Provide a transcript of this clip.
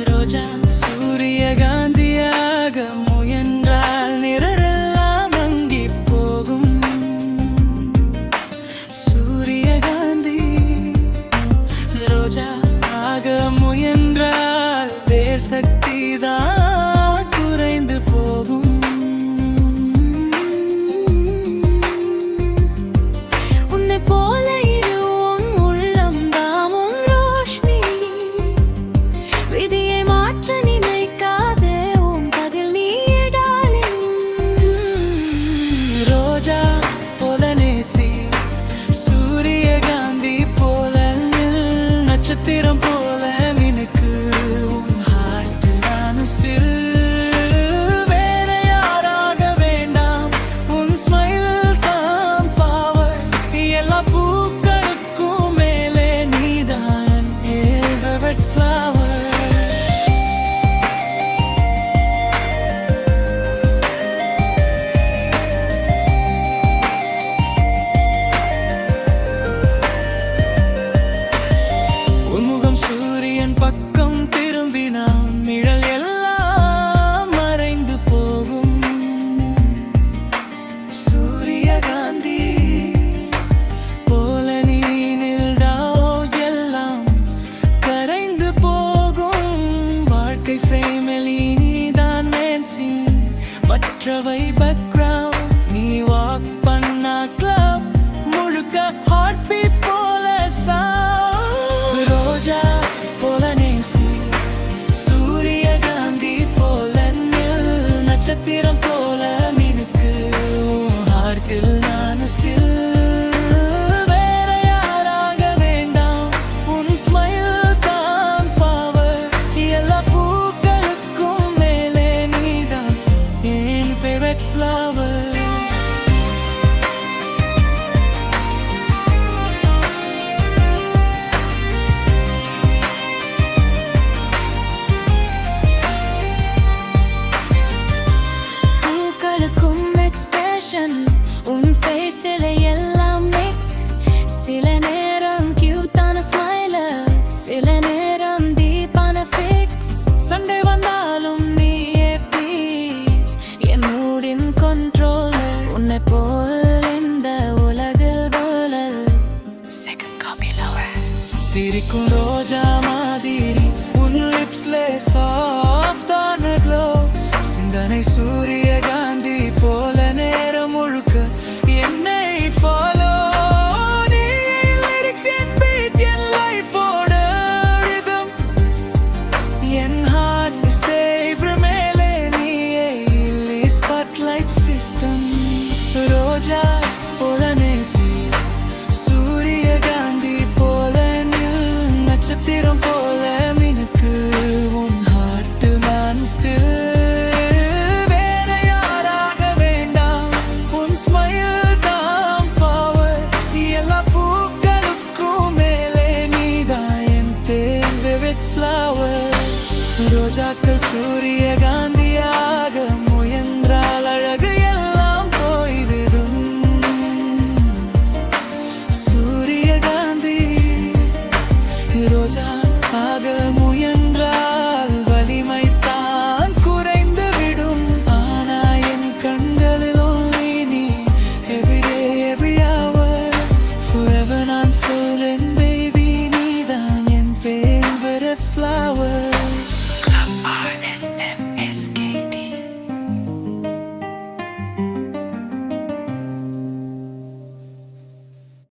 ரோஜா சூரியகாந்தியாக முயன்றால் நிழலெல்லாம் மங்கி போகும். சூரியகாந்தி ரோஜா ஆக முயன்றால் வேர் சக்திதான் குறைந்து போகும். உன்னை போல இருவும் உள்ளம் தாமும் ரோஷினி, விதியை மாற்ற நினைக்காதே உன் பதில் நீயே டார்லிங். ரோஜா போல நேசி, சூரியகாந்தி போல நில், நட்சத்திரம் போல மினுக்கு உன் ஹார்ட் மனசில். வேற யாராக வேண்டாம், உன் ஸ்மைல் தான் பவர். எல்லா பூக்களுக்கும் மேலே நீதான் ஃபேவரட் ஃப்ளவர். உன்முகம் சூரியன் பக்கம் திரும்பினான், நிழல் எல்லாம் மறைந்து போகும். சூரியகாந்தி போல நீ நின்றால் எல்லாம் கரைந்து போகும். வாழ்க்கை ஃப்ரேமில் நீதான் மெயின் சீன், மற்றவை பேக்ரவுண்ட். நீ வாக் பண்ணா கிளப் முழுக்க ஹார்ட் பீட் போல sound. ரோஜா போல நேசி, சூரியகாந்தி போல நில், நட்சத்திரம் போல மினுக்கு உன் ஹார்ட்டில் நான் ஸ்டில். வேற யாராக வேண்டாம், உன் ஸ்மைல் தான் பவர். எல்லா பூக்களுக்கும் மேலே நீதான் என் ஃபேவரட் ஃப்ளவர். பூக்களுக்கும் எக்ஸ்பிரஷன் உன் ஃபேஸில் எல்லாம் மிக்ஸ். சில நேரம் கியூட்டான ஸ்மைல, சில நேரம் டீப்பான ஃபிக்ஸ். சண்டே வந்தாலும் நீயே பீஸ், என் மூடின் கண்ட்ரோலர். உன்னை போல் இந்த உலகில் போலல் செகண்ட் காப்பி லவர். சிரிக்கும் ரோஜா மாதிரி உன் லிப்ஸ்ல சாஃப்டான க்ளோ. சிந்தனை சூரியகாந்தி போல நேரம் முழுக்க என்னை ஃபாலோ. நீ லிரிக்ஸ் என் பீட், என் லைஃபோட ரிதம். என் ஹார்ட் ஸ்டேவ் மேலே நீயே இல்லை ஸ்பாட்லைட் சிஸ்டம். ரோஜா போல நேசி, சூரியகாந்தி போல நில், நட்சத்திரம் போல மினுக்கு உன் ஹார்ட் நான் ஸ்டில். வேற யாராக வேண்டாம், உன் ஸ்மைல் தான் பவர். எல்லா பூக்களுக்கும் மேலே நீதான் என் ஃபேவரட் ஃப்ளவர். ரோஜாக்கள் சூரியகாந்தி